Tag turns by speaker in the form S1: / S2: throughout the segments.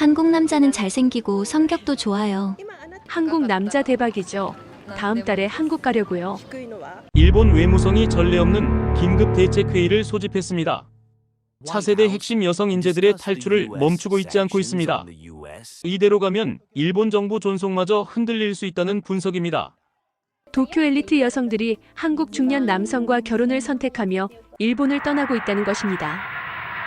S1: 한국 남자는 잘생기고 성격도 좋아요.
S2: 한국 남자 대박이죠. 다음 달에 한국 가려고요.
S3: 일본 외무성이 전례 없는 긴급 대책회의를 소집했습니다. 차세대 핵심 여성 인재들의 탈출을 멈추고 있지 않고 있습니다. 이대로 가면 일본 정부 존속마저 흔들릴 수 있다는 분석입니다.
S2: 도쿄 엘리트 여성들이 한국 중년 남성과 결혼을 선택하며 일본을 떠나고 있다는 것입니다.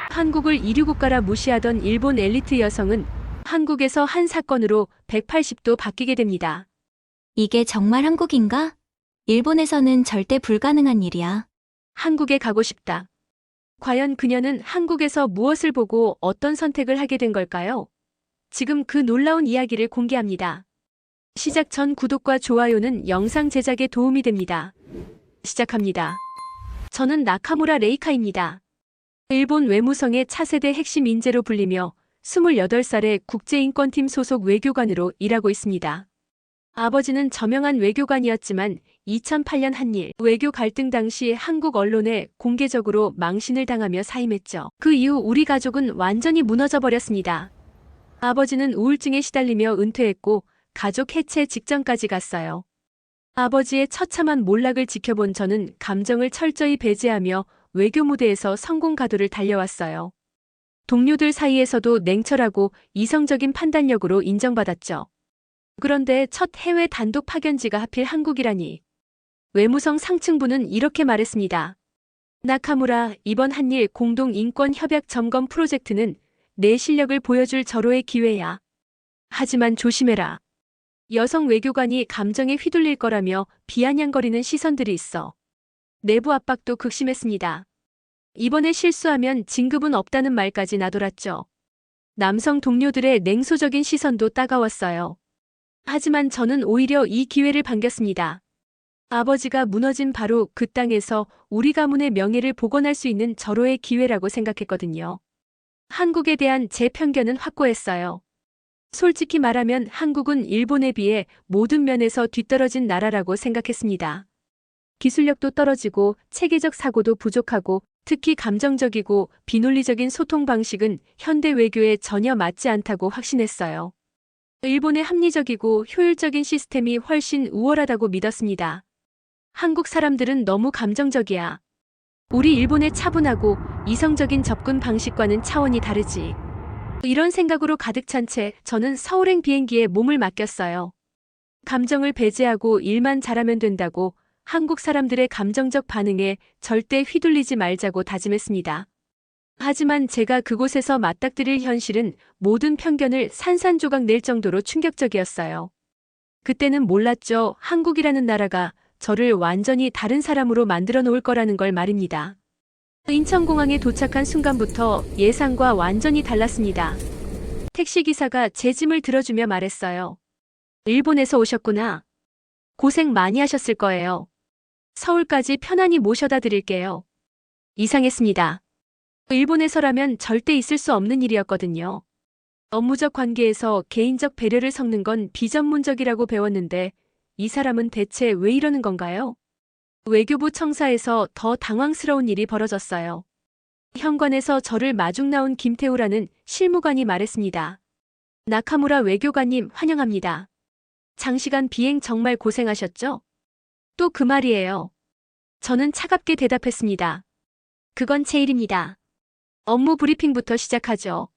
S2: 한국을 이류국가라 무시하던 일본 엘리트 여성은 한국에서 한 사건으로 180도 바뀌게 됩니다.
S1: 이게 정말 한국인가? 일본에서는 절대 불가능한 일이야.
S2: 한국에 가고 싶다. 과연 그녀는 한국에서 무엇을 보고 어떤 선택을 하게 된 걸까요? 지금 그 놀라운 이야기를 공개합니다. 시작 전 구독과 좋아요는 영상 제작에 도움이 됩니다. 시작합니다. 저는 나카무라 레이카입니다. 일본 외무성의 차세대 핵심 인재로 불리며 28살의 국제인권팀 소속 외교관으로 일하고 있습니다. 아버지는 저명한 외교관이었지만 2008년 한일 외교 갈등 당시 한국 언론에 공개적으로 망신을 당하며 사임했죠. 그 이후 우리 가족은 완전히 무너져 버렸습니다. 아버지는 우울증에 시달리며 은퇴했고 가족 해체 직전까지 갔어요. 아버지의 처참한 몰락을 지켜본 저는 감정을 철저히 배제하며 외교 무대에서 성공 가도를 달려왔어요. 동료들 사이에서도 냉철하고 이성적인 판단력으로 인정받았죠. 그런데 첫 해외 단독 파견지가 하필 한국이라니. 외무성 상층부는 이렇게 말했습니다. 나카무라, 이번 한일 공동 인권 협약 점검 프로젝트는 내 실력을 보여줄 절호의 기회야. 하지만 조심해라. 여성 외교관이 감정에 휘둘릴 거라며 비아냥거리는 시선들이 있어. 내부 압박도 극심했습니다. 이번에 실수하면 진급은 없다는 말까지 나돌았죠. 남성 동료들의 냉소적인 시선도 따가웠어요. 하지만 저는 오히려 이 기회를 반겼습니다. 아버지가 무너진 바로 그 땅에서 우리 가문의 명예를 복원할 수 있는 절호의 기회라고 생각했거든요. 한국에 대한 제 편견은 확고했어요. 솔직히 말하면 한국은 일본에 비해 모든 면에서 뒤떨어진 나라라고 생각했습니다. 기술력도 떨어지고 체계적 사고도 부족하고 특히 감정적이고 비논리적인 소통 방식은 현대 외교에 전혀 맞지 않다고 확신했어요. 일본의 합리적이고 효율적인 시스템이 훨씬 우월하다고 믿었습니다. 한국 사람들은 너무 감정적이야. 우리 일본의 차분하고 이성적인 접근 방식과는 차원이 다르지. 이런 생각으로 가득 찬 채 저는 서울행 비행기에 몸을 맡겼어요. 감정을 배제하고 일만 잘하면 된다고 한국 사람들의 감정적 반응에 절대 휘둘리지 말자고 다짐했습니다. 하지만 제가 그곳에서 맞닥뜨릴 현실은 모든 편견을 산산조각 낼 정도로 충격적이었어요. 그때는 몰랐죠. 한국이라는 나라가 저를 완전히 다른 사람으로 만들어 놓을 거라는 걸 말입니다. 인천공항에 도착한 순간부터 예상과 완전히 달랐습니다. 택시기사가 제 짐을 들어주며 말했어요. 일본에서 오셨구나. 고생 많이 하셨을 거예요. 서울까지 편안히 모셔다 드릴게요. 이상했습니다. 일본에서라면 절대 있을 수 없는 일이었거든요. 업무적 관계에서 개인적 배려를 섞는 건 비전문적이라고 배웠는데 이 사람은 대체 왜 이러는 건가요? 외교부 청사에서 더 당황스러운 일이 벌어졌어요. 현관에서 저를 마중 나온 김태우라는 실무관이 말했습니다. 나카무라 외교관님 환영합니다. 장시간 비행 정말 고생하셨죠? 또 그 말이에요. 저는 차갑게 대답했습니다. 그건 제 일입니다. 업무 브리핑부터 시작하죠.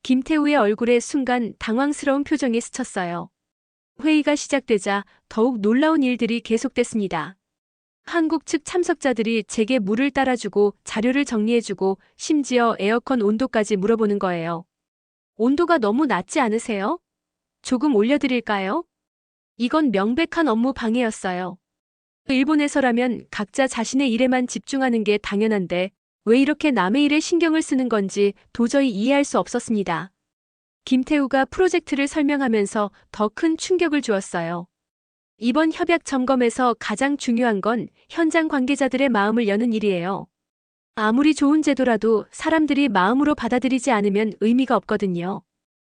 S2: 김태우의 얼굴에 순간 당황스러운 표정이 스쳤어요. 회의가 시작되자 더욱 놀라운 일들이 계속됐습니다. 한국 측 참석자들이 제게 물을 따라주고 자료를 정리해주고 심지어 에어컨 온도까지 물어보는 거예요. 온도가 너무 낮지 않으세요? 조금 올려드릴까요? 이건 명백한 업무 방해였어요. 일본에서라면 각자 자신의 일에만 집중하는 게 당연한데 왜 이렇게 남의 일에 신경을 쓰는 건지 도저히 이해할 수 없었습니다. 김태우가 프로젝트를 설명하면서 더 큰 충격을 주었어요. 이번 협약 점검에서 가장 중요한 건 현장 관계자들의 마음을 여는 일이에요. 아무리 좋은 제도라도 사람들이 마음으로 받아들이지 않으면 의미가 없거든요.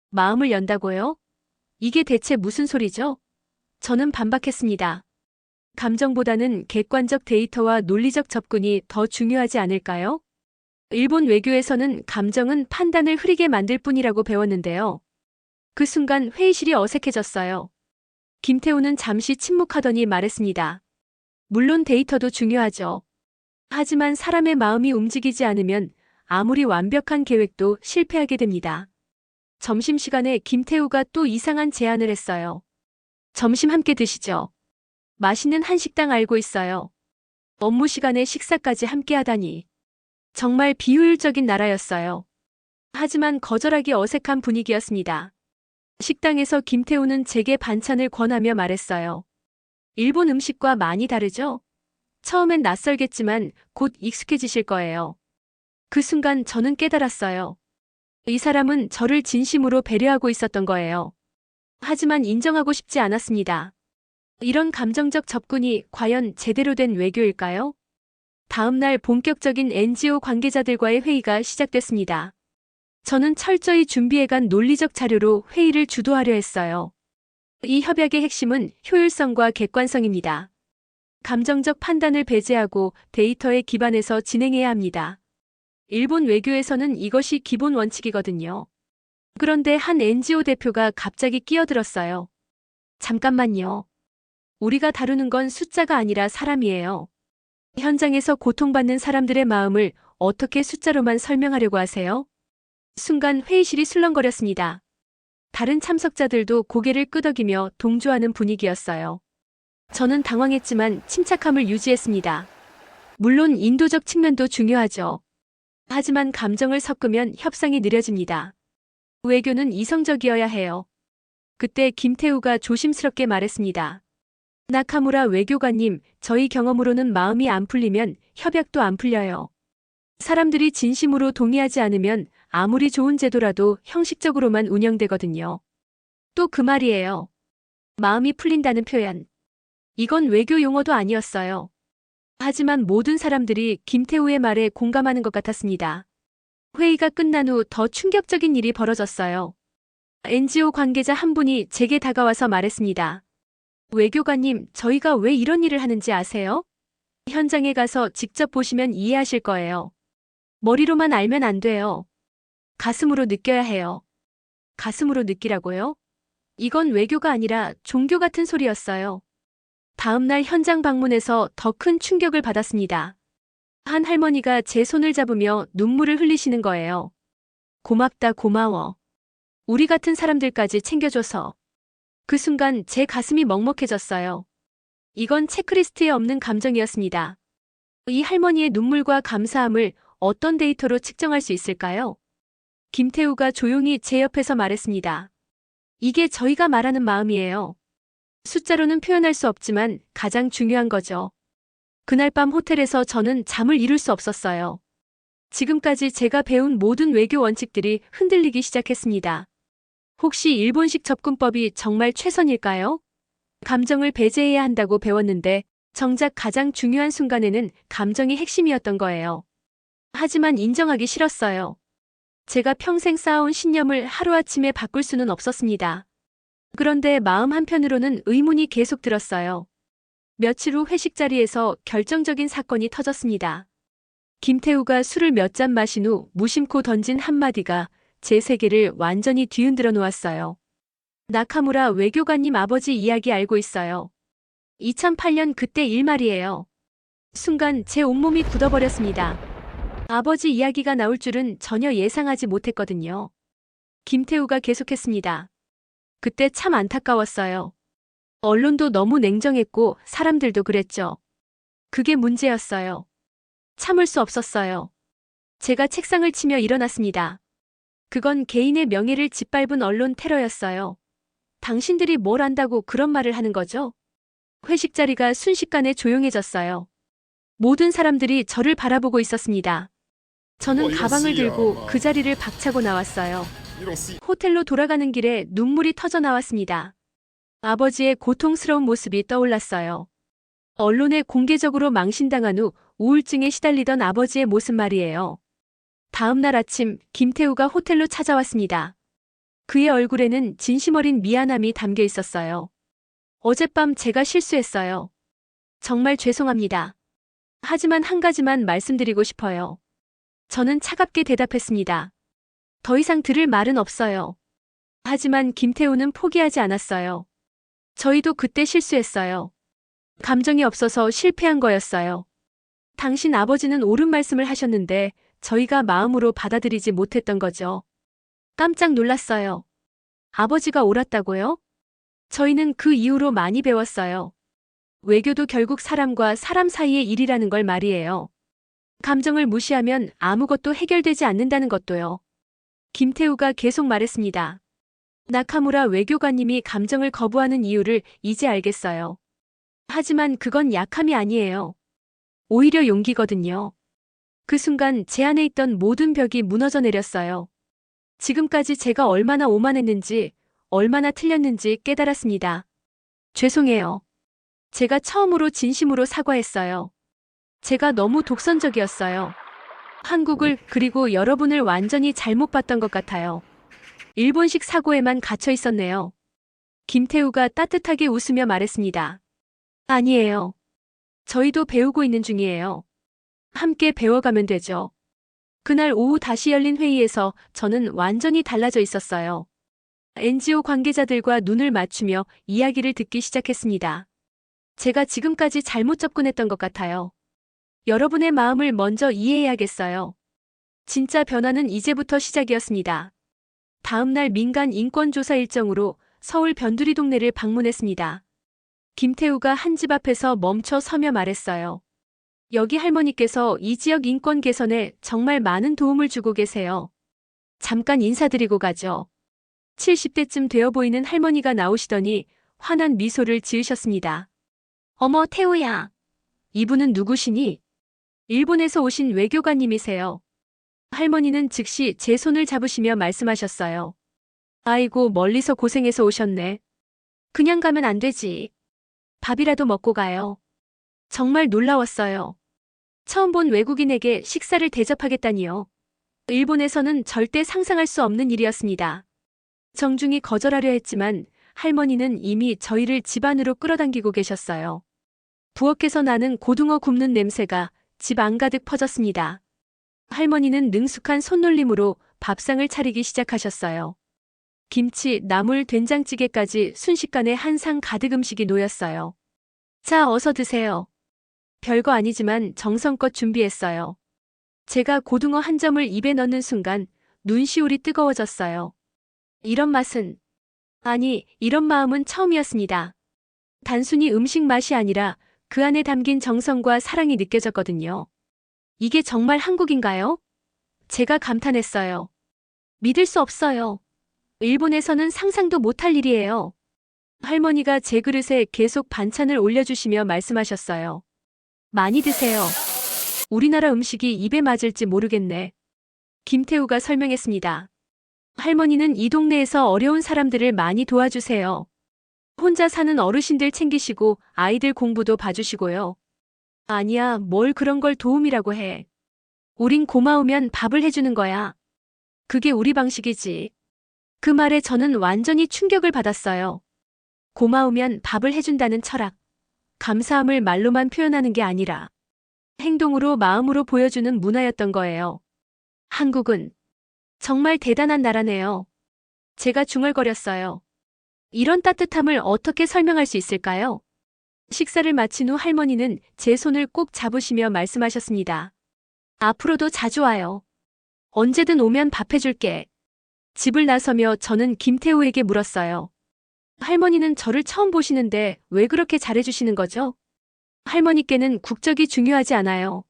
S2: 마음을 연다고요? 이게 대체 무슨 소리죠? 저는 반박했습니다. 감정보다는 객관적 데이터와 논리적 접근이 더 중요하지 않을까요? 일본 외교에서는 감정은 판단을 흐리게 만들 뿐이라고 배웠는데요. 그 순간 회의실이 어색해졌어요. 김태우는 잠시 침묵하더니 말했습니다. 물론 데이터도 중요하죠. 하지만 사람의 마음이 움직이지 않으면 아무리 완벽한 계획도 실패하게 됩니다. 점심시간에 김태우가 또 이상한 제안을 했어요. 점심 함께 드시죠. 맛있는 한식당 알고 있어요. 업무 시간에 식사까지 함께 하다니. 정말 비효율적인 나라였어요. 하지만 거절하기 어색한 분위기였습니다. 식당에서 김태우는 제게 반찬을 권하며 말했어요. 일본 음식과 많이 다르죠? 처음엔 낯설겠지만 곧 익숙해지실 거예요. 그 순간 저는 깨달았어요. 이 사람은 저를 진심으로 배려하고 있었던 거예요. 하지만 인정하고 싶지 않았습니다. 이런 감정적 접근이 과연 제대로 된 외교일까요? 다음 날 본격적인 NGO 관계자들과의 회의가 시작됐습니다. 저는 철저히 준비해간 논리적 자료로 회의를 주도하려 했어요. 이 협약의 핵심은 효율성과 객관성입니다. 감정적 판단을 배제하고 데이터에 기반해서 진행해야 합니다. 일본 외교에서는 이것이 기본 원칙이거든요. 그런데 한 NGO 대표가 갑자기 끼어들었어요. 잠깐만요. 우리가 다루는 건 숫자가 아니라 사람이에요. 현장에서 고통받는 사람들의 마음을 어떻게 숫자로만 설명하려고 하세요? 순간 회의실이 술렁거렸습니다. 다른 참석자들도 고개를 끄덕이며 동조하는 분위기였어요. 저는 당황했지만 침착함을 유지했습니다. 물론 인도적 측면도 중요하죠. 하지만 감정을 섞으면 협상이 느려집니다. 외교는 이성적이어야 해요. 그때 김태우가 조심스럽게 말했습니다. 나카무라 외교관님, 저희 경험으로는 마음이 안 풀리면 협약도 안 풀려요. 사람들이 진심으로 동의하지 않으면 아무리 좋은 제도라도 형식적으로만 운영되거든요. 또 그 말이에요. 마음이 풀린다는 표현. 이건 외교 용어도 아니었어요. 하지만 모든 사람들이 김태우의 말에 공감하는 것 같았습니다. 회의가 끝난 후 더 충격적인 일이 벌어졌어요. NGO 관계자 한 분이 제게 다가와서 말했습니다. 외교관님, 저희가 왜 이런 일을 하는지 아세요? 현장에 가서 직접 보시면 이해하실 거예요. 머리로만 알면 안 돼요. 가슴으로 느껴야 해요. 가슴으로 느끼라고요? 이건 외교가 아니라 종교 같은 소리였어요. 다음 날 현장 방문해서 더 큰 충격을 받았습니다. 한 할머니가 제 손을 잡으며 눈물을 흘리시는 거예요. 고맙다, 고마워. 우리 같은 사람들까지 챙겨줘서. 그 순간 제 가슴이 먹먹해졌어요. 이건 체크리스트에 없는 감정이었습니다. 이 할머니의 눈물과 감사함을 어떤 데이터로 측정할 수 있을까요? 김태우가 조용히 제 옆에서 말했습니다. 이게 저희가 말하는 마음이에요. 숫자로는 표현할 수 없지만 가장 중요한 거죠. 그날 밤 호텔에서 저는 잠을 이룰 수 없었어요. 지금까지 제가 배운 모든 외교 원칙들이 흔들리기 시작했습니다. 혹시 일본식 접근법이 정말 최선일까요? 감정을 배제해야 한다고 배웠는데 정작 가장 중요한 순간에는 감정이 핵심이었던 거예요. 하지만 인정하기 싫었어요. 제가 평생 쌓아온 신념을 하루아침에 바꿀 수는 없었습니다. 그런데 마음 한편으로는 의문이 계속 들었어요. 며칠 후 회식 자리에서 결정적인 사건이 터졌습니다. 김태우가 술을 몇 잔 마신 후 무심코 던진 한마디가 제 세계를 완전히 뒤흔들어 놓았어요. 나카무라 외교관님 아버지 이야기 알고 있어요. 2008년 그때 일 말이에요. 순간 제 온몸이 굳어버렸습니다. 아버지 이야기가 나올 줄은 전혀 예상하지 못했거든요. 김태우가 계속했습니다. 그때 참 안타까웠어요. 언론도 너무 냉정했고 사람들도 그랬죠. 그게 문제였어요. 참을 수 없었어요. 제가 책상을 치며 일어났습니다. 그건 개인의 명예를 짓밟은 언론 테러였어요. 당신들이 뭘 안다고 그런 말을 하는 거죠? 회식 자리가 순식간에 조용해졌어요. 모든 사람들이 저를 바라보고 있었습니다. 저는 가방을 들고 그 자리를 박차고 나왔어요. 호텔로 돌아가는 길에 눈물이 터져 나왔습니다. 아버지의 고통스러운 모습이 떠올랐어요. 언론에 공개적으로 망신당한 후 우울증에 시달리던 아버지의 모습 말이에요. 다음 날 아침 김태우가 호텔로 찾아왔습니다. 그의 얼굴에는 진심 어린 미안함이 담겨 있었어요. 어젯밤 제가 실수했어요. 정말 죄송합니다. 하지만 한 가지만 말씀드리고 싶어요. 저는 차갑게 대답했습니다. 더 이상 들을 말은 없어요. 하지만 김태우는 포기하지 않았어요. 저희도 그때 실수했어요. 감정이 없어서 실패한 거였어요. 당신 아버지는 옳은 말씀을 하셨는데 저희가 마음으로 받아들이지 못했던 거죠. 깜짝 놀랐어요. 아버지가 옳았다고요? 저희는 그 이후로 많이 배웠어요. 외교도 결국 사람과 사람 사이의 일이라는 걸 말이에요. 감정을 무시하면 아무것도 해결되지 않는다는 것도요. 김태우가 계속 말했습니다. 나카무라 외교관님이 감정을 거부하는 이유를 이제 알겠어요. 하지만 그건 약함이 아니에요. 오히려 용기거든요. 그 순간 제 안에 있던 모든 벽이 무너져 내렸어요. 지금까지 제가 얼마나 오만했는지, 얼마나 틀렸는지 깨달았습니다. 죄송해요. 제가 처음으로 진심으로 사과했어요. 제가 너무 독선적이었어요. 한국을 그리고 여러분을 완전히 잘못 봤던 것 같아요. 일본식 사고에만 갇혀 있었네요. 김태우가 따뜻하게 웃으며 말했습니다. 아니에요. 저희도 배우고 있는 중이에요. 함께 배워가면 되죠. 그날 오후 다시 열린 회의에서 저는 완전히 달라져 있었어요. NGO 관계자들과 눈을 맞추며 이야기를 듣기 시작했습니다. 제가 지금까지 잘못 접근했던 것 같아요. 여러분의 마음을 먼저 이해해야겠어요. 진짜 변화는 이제부터 시작이었습니다. 다음 날 민간 인권조사 일정으로 서울 변두리 동네를 방문했습니다. 김태우가 한 집 앞에서 멈춰 서며 말했어요. 여기 할머니께서 이 지역 인권 개선에 정말 많은 도움을 주고 계세요. 잠깐 인사드리고 가죠. 70대쯤 되어 보이는 할머니가 나오시더니 환한 미소를 지으셨습니다. 어머, 태우야. 이분은 누구시니? 일본에서 오신 외교관님이세요. 할머니는 즉시 제 손을 잡으시며 말씀하셨어요. 아이고, 멀리서 고생해서 오셨네. 그냥 가면 안 되지. 밥이라도 먹고 가요. 정말 놀라웠어요. 처음 본 외국인에게 식사를 대접하겠다니요. 일본에서는 절대 상상할 수 없는 일이었습니다. 정중히 거절하려 했지만 할머니는 이미 저희를 집 안으로 끌어당기고 계셨어요. 부엌에서 나는 고등어 굽는 냄새가 집 안가득 퍼졌습니다. 할머니는 능숙한 손놀림으로 밥상을 차리기 시작하셨어요. 김치, 나물, 된장찌개까지 순식간에 한 상 가득 음식이 놓였어요. 자, 어서 드세요. 별거 아니지만 정성껏 준비했어요. 제가 고등어 한 점을 입에 넣는 순간 눈시울이 뜨거워졌어요. 이런 맛은, 아니, 이런 마음은 처음이었습니다. 단순히 음식 맛이 아니라 그 안에 담긴 정성과 사랑이 느껴졌거든요. 이게 정말 한국인가요? 제가 감탄했어요. 믿을 수 없어요. 일본에서는 상상도 못할 일이에요. 할머니가 제 그릇에 계속 반찬을 올려주시며 말씀하셨어요. 많이 드세요. 우리나라 음식이 입에 맞을지 모르겠네. 김태우가 설명했습니다. 할머니는 이 동네에서 어려운 사람들을 많이 도와주세요. 혼자 사는 어르신들 챙기시고 아이들 공부도 봐주시고요. 아니야, 뭘 그런 걸 도움이라고 해. 우린 고마우면 밥을 해주는 거야. 그게 우리 방식이지. 그 말에 저는 완전히 충격을 받았어요. 고마우면 밥을 해준다는 철학. 감사함을 말로만 표현하는 게 아니라 행동으로 마음으로 보여주는 문화였던 거예요. 한국은 정말 대단한 나라네요. 제가 중얼거렸어요. 이런 따뜻함을 어떻게 설명할 수 있을까요? 식사를 마친 후 할머니는 제 손을 꼭 잡으시며 말씀하셨습니다. 앞으로도 자주 와요. 언제든 오면 밥 해줄게. 집을 나서며 저는 김태우에게 물었어요. 할머니는 저를 처음 보시는데 왜 그렇게 잘해주시는 거죠? 할머니께는 국적이 중요하지 않아요.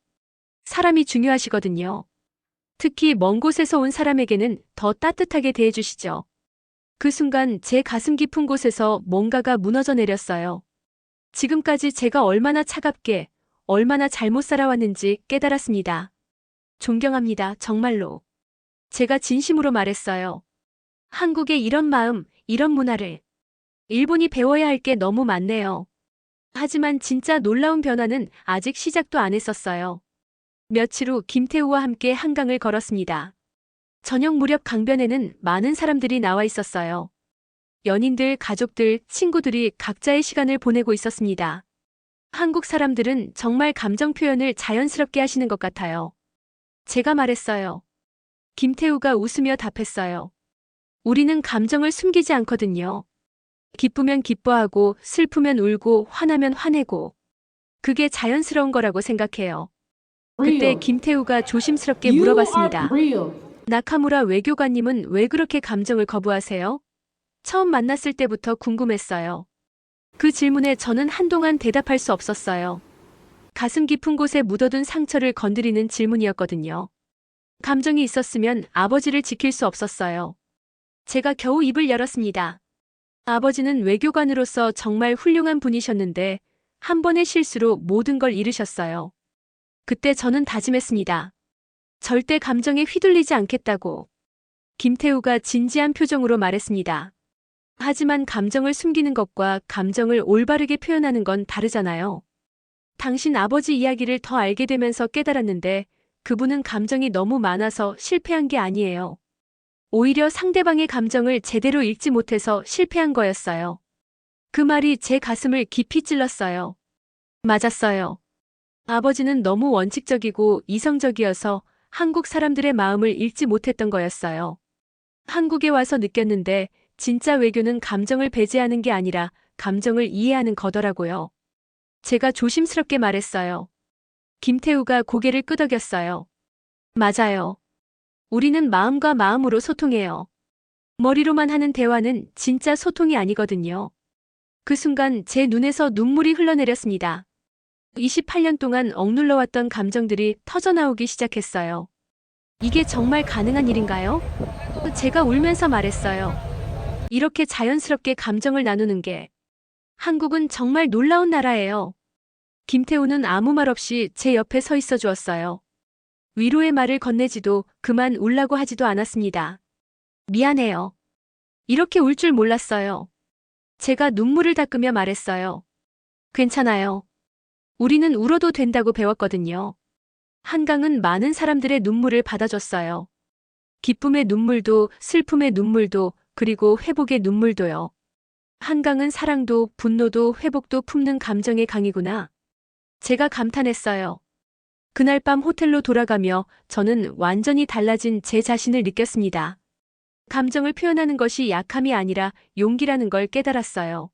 S2: 사람이 중요하시거든요. 특히 먼 곳에서 온 사람에게는 더 따뜻하게 대해주시죠. 그 순간 제 가슴 깊은 곳에서 뭔가가 무너져 내렸어요. 지금까지 제가 얼마나 차갑게, 얼마나 잘못 살아왔는지 깨달았습니다. 존경합니다, 정말로. 제가 진심으로 말했어요. 한국의 이런 마음, 이런 문화를. 일본이 배워야 할 게 너무 많네요. 하지만 진짜 놀라운 변화는 아직 시작도 안 했었어요. 며칠 후 김태우와 함께 한강을 걸었습니다. 저녁 무렵 강변에는 많은 사람들이 나와 있었어요. 연인들, 가족들, 친구들이 각자의 시간을 보내고 있었습니다. 한국 사람들은 정말 감정 표현을 자연스럽게 하시는 것 같아요. 제가 말했어요. 김태우가 웃으며 답했어요. 우리는 감정을 숨기지 않거든요. 기쁘면 기뻐하고, 슬프면 울고, 화나면 화내고. 그게 자연스러운 거라고 생각해요. 그때 김태우가 조심스럽게 물어봤습니다. 나카무라 외교관님은 왜 그렇게 감정을 거부하세요? 처음 만났을 때부터 궁금했어요. 그 질문에 저는 한동안 대답할 수 없었어요. 가슴 깊은 곳에 묻어둔 상처를 건드리는 질문이었거든요. 감정이 있었으면 아버지를 지킬 수 없었어요. 제가 겨우 입을 열었습니다. 아버지는 외교관으로서 정말 훌륭한 분이셨는데 한 번의 실수로 모든 걸 잃으셨어요. 그때 저는 다짐했습니다. 절대 감정에 휘둘리지 않겠다고. 김태우가 진지한 표정으로 말했습니다. 하지만 감정을 숨기는 것과 감정을 올바르게 표현하는 건 다르잖아요. 당신 아버지 이야기를 더 알게 되면서 깨달았는데 그분은 감정이 너무 많아서 실패한 게 아니에요. 오히려 상대방의 감정을 제대로 읽지 못해서 실패한 거였어요. 그 말이 제 가슴을 깊이 찔렀어요. 맞았어요. 아버지는 너무 원칙적이고 이성적이어서 한국 사람들의 마음을 읽지 못했던 거였어요. 한국에 와서 느꼈는데 진짜 외교는 감정을 배제하는 게 아니라 감정을 이해하는 거더라고요. 제가 조심스럽게 말했어요. 김태우가 고개를 끄덕였어요. 맞아요. 우리는 마음과 마음으로 소통해요. 머리로만 하는 대화는 진짜 소통이 아니거든요. 그 순간 제 눈에서 눈물이 흘러내렸습니다. 28년 동안 억눌러왔던 감정들이 터져나오기 시작했어요. 이게 정말 가능한 일인가요? 제가 울면서 말했어요. 이렇게 자연스럽게 감정을 나누는 게 한국은 정말 놀라운 나라예요. 김태우는 아무 말 없이 제 옆에 서 있어 주었어요. 위로의 말을 건네지도 그만 울라고 하지도 않았습니다. 미안해요. 이렇게 울 줄 몰랐어요. 제가 눈물을 닦으며 말했어요. 괜찮아요. 우리는 울어도 된다고 배웠거든요. 한강은 많은 사람들의 눈물을 받아줬어요. 기쁨의 눈물도, 슬픔의 눈물도, 그리고 회복의 눈물도요. 한강은 사랑도, 분노도, 회복도 품는 감정의 강이구나. 제가 감탄했어요. 그날 밤 호텔로 돌아가며 저는 완전히 달라진 제 자신을 느꼈습니다. 감정을 표현하는 것이 약함이 아니라 용기라는 걸 깨달았어요.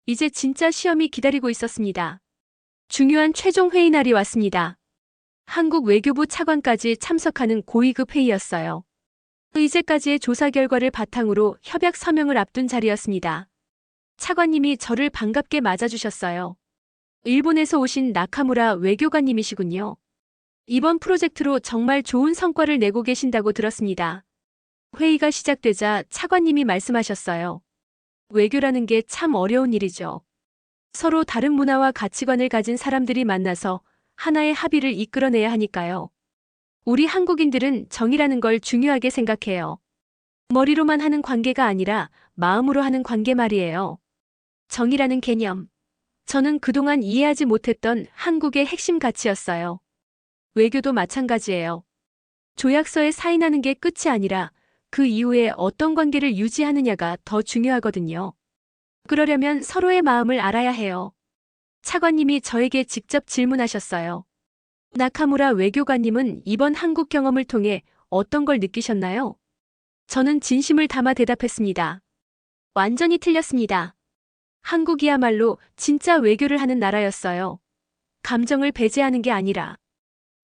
S2: 이제 진짜 시험이 기다리고 있었습니다. 중요한 최종 회의 날이 왔습니다. 한국 외교부 차관까지 참석하는 고위급 회의였어요. 이제까지의 조사 결과를 바탕으로 협약 서명을 앞둔 자리였습니다. 차관님이 저를 반갑게 맞아주셨어요. 일본에서 오신 나카무라 외교관님이시군요. 이번 프로젝트로 정말 좋은 성과를 내고 계신다고 들었습니다. 회의가 시작되자 차관님이 말씀하셨어요. 외교라는 게 참 어려운 일이죠. 서로 다른 문화와 가치관을 가진 사람들이 만나서 하나의 합의를 이끌어내야 하니까요. 우리 한국인들은 정이라는 걸 중요하게 생각해요. 머리로만 하는 관계가 아니라 마음으로 하는 관계 말이에요. 정이라는 개념. 저는 그동안 이해하지 못했던 한국의 핵심 가치였어요. 외교도 마찬가지예요. 조약서에 사인하는 게 끝이 아니라 그 이후에 어떤 관계를 유지하느냐가 더 중요하거든요. 그러려면 서로의 마음을 알아야 해요. 차관님이 저에게 직접 질문하셨어요. 나카무라 외교관님은 이번 한국 경험을 통해 어떤 걸 느끼셨나요? 저는 진심을 담아 대답했습니다. 완전히 틀렸습니다. 한국이야말로 진짜 외교를 하는 나라였어요. 감정을 배제하는 게 아니라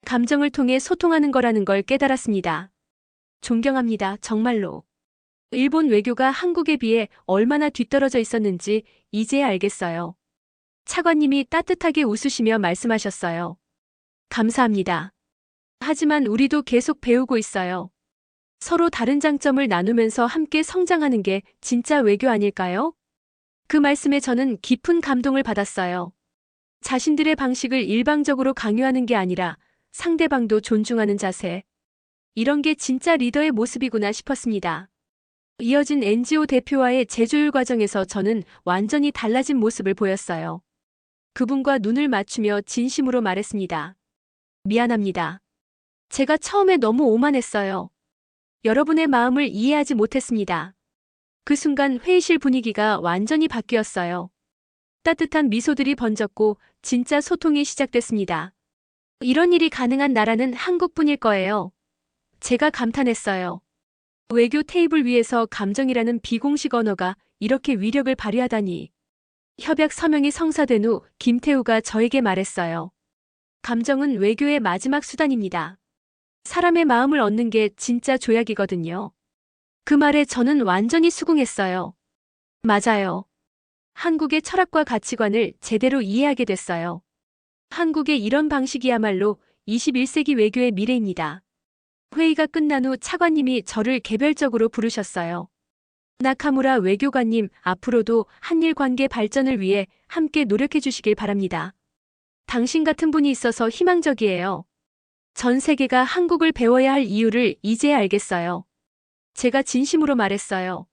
S2: 감정을 통해 소통하는 거라는 걸 깨달았습니다. 존경합니다, 정말로. 일본 외교가 한국에 비해 얼마나 뒤떨어져 있었는지 이제야 알겠어요. 차관님이 따뜻하게 웃으시며 말씀하셨어요. 감사합니다. 하지만 우리도 계속 배우고 있어요. 서로 다른 장점을 나누면서 함께 성장하는 게 진짜 외교 아닐까요? 그 말씀에 저는 깊은 감동을 받았어요. 자신들의 방식을 일방적으로 강요하는 게 아니라 상대방도 존중하는 자세. 이런 게 진짜 리더의 모습이구나 싶었습니다. 이어진 NGO 대표와의 재조율 과정에서 저는 완전히 달라진 모습을 보였어요. 그분과 눈을 맞추며 진심으로 말했습니다. 미안합니다. 제가 처음에 너무 오만했어요. 여러분의 마음을 이해하지 못했습니다. 그 순간 회의실 분위기가 완전히 바뀌었어요. 따뜻한 미소들이 번졌고 진짜 소통이 시작됐습니다. 이런 일이 가능한 나라는 한국뿐일 거예요. 제가 감탄했어요. 외교 테이블 위에서 감정이라는 비공식 언어가 이렇게 위력을 발휘하다니. 협약 서명이 성사된 후 김태우가 저에게 말했어요. 감정은 외교의 마지막 수단입니다. 사람의 마음을 얻는 게 진짜 조약이거든요. 그 말에 저는 완전히 수긍했어요. 맞아요. 한국의 철학과 가치관을 제대로 이해하게 됐어요. 한국의 이런 방식이야말로 21세기 외교의 미래입니다. 회의가 끝난 후 차관님이 저를 개별적으로 부르셨어요. 나카무라 외교관님, 앞으로도 한일 관계 발전을 위해 함께 노력해 주시길 바랍니다. 당신 같은 분이 있어서 희망적이에요. 전 세계가 한국을 배워야 할 이유를 이제야 알겠어요. 제가 진심으로 말했어요.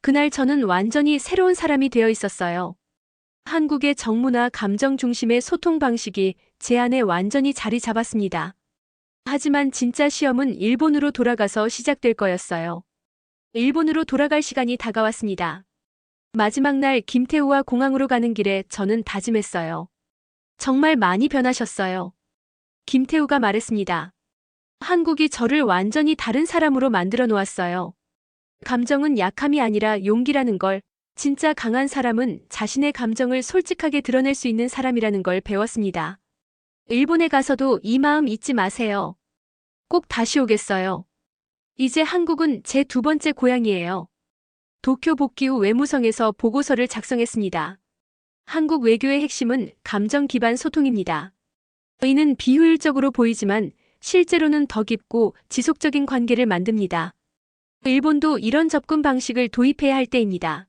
S2: 그날 저는 완전히 새로운 사람이 되어 있었어요. 한국의 정문화 감정 중심의 소통 방식이 제 안에 완전히 자리 잡았습니다. 하지만 진짜 시험은 일본으로 돌아가서 시작될 거였어요. 일본으로 돌아갈 시간이 다가왔습니다. 마지막 날 김태우와 공항으로 가는 길에 저는 다짐했어요. 정말 많이 변하셨어요. 김태우가 말했습니다. 한국이 저를 완전히 다른 사람으로 만들어 놓았어요. 감정은 약함이 아니라 용기라는 걸, 진짜 강한 사람은 자신의 감정을 솔직하게 드러낼 수 있는 사람이라는 걸 배웠습니다. 일본에 가서도 이 마음 잊지 마세요. 꼭 다시 오겠어요. 이제 한국은 제 두 번째 고향이에요. 도쿄 복귀 후 외무성에서 보고서를 작성했습니다. 한국 외교의 핵심은 감정 기반 소통입니다. 이는 비효율적으로 보이지만 실제로는 더 깊고 지속적인 관계를 만듭니다. 일본도 이런 접근 방식을 도입해야 할 때입니다.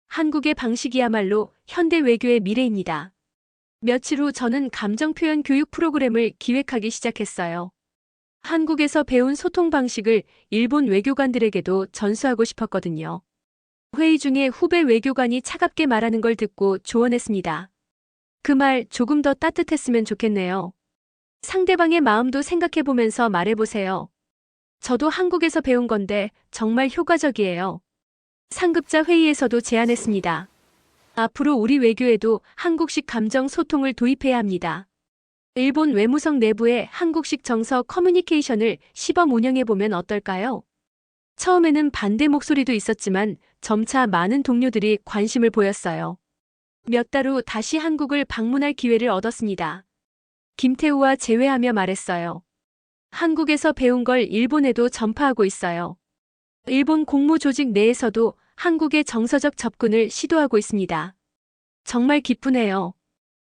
S2: 한국의 방식이야말로 현대 외교의 미래입니다. 며칠 후 저는 감정 표현 교육 프로그램을 기획하기 시작했어요. 한국에서 배운 소통 방식을 일본 외교관들에게도 전수하고 싶었거든요. 회의 중에 후배 외교관이 차갑게 말하는 걸 듣고 조언했습니다. 그 말 조금 더 따뜻했으면 좋겠네요. 상대방의 마음도 생각해보면서 말해보세요. 저도 한국에서 배운 건데 정말 효과적이에요. 상급자 회의에서도 제안했습니다. 앞으로 우리 외교에도 한국식 감정 소통을 도입해야 합니다. 일본 외무성 내부에 한국식 정서 커뮤니케이션을 시범 운영해보면 어떨까요? 처음에는 반대 목소리도 있었지만 점차 많은 동료들이 관심을 보였어요. 몇 달 후 다시 한국을 방문할 기회를 얻었습니다. 김태우와 재회하며 말했어요. 한국에서 배운 걸 일본에도 전파하고 있어요. 일본 공무 조직 내에서도 한국의 정서적 접근을 시도하고 있습니다. 정말 기쁘네요.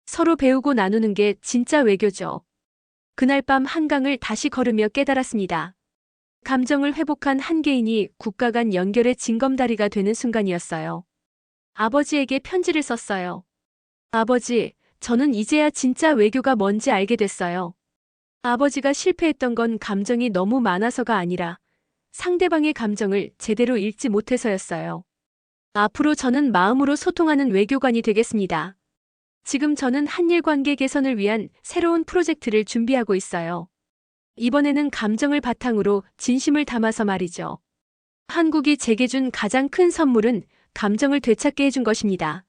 S2: 서로 배우고 나누는 게 진짜 외교죠. 그날 밤 한강을 다시 걸으며 깨달았습니다. 감정을 회복한 한 개인이 국가 간 연결의 징검다리가 되는 순간이었어요. 아버지에게 편지를 썼어요. 아버지, 저는 이제야 진짜 외교가 뭔지 알게 됐어요. 아버지가 실패했던 건 감정이 너무 많아서가 아니라 상대방의 감정을 제대로 읽지 못해서였어요. 앞으로 저는 마음으로 소통하는 외교관이 되겠습니다. 지금 저는 한일 관계 개선을 위한 새로운 프로젝트를 준비하고 있어요. 이번에는 감정을 바탕으로 진심을 담아서 말이죠. 한국이 제게 준 가장 큰 선물은 감정을 되찾게 해준 것입니다.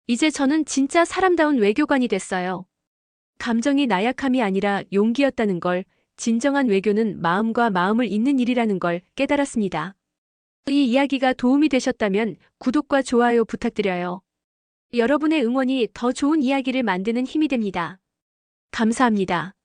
S2: 이제 저는 진짜 사람다운 외교관이 됐어요. 감정이 나약함이 아니라 용기였다는 걸, 진정한 외교는 마음과 마음을 잇는 일이라는 걸 깨달았습니다. 이 이야기가 도움이 되셨다면 구독과 좋아요 부탁드려요. 여러분의 응원이 더 좋은 이야기를 만드는 힘이 됩니다. 감사합니다.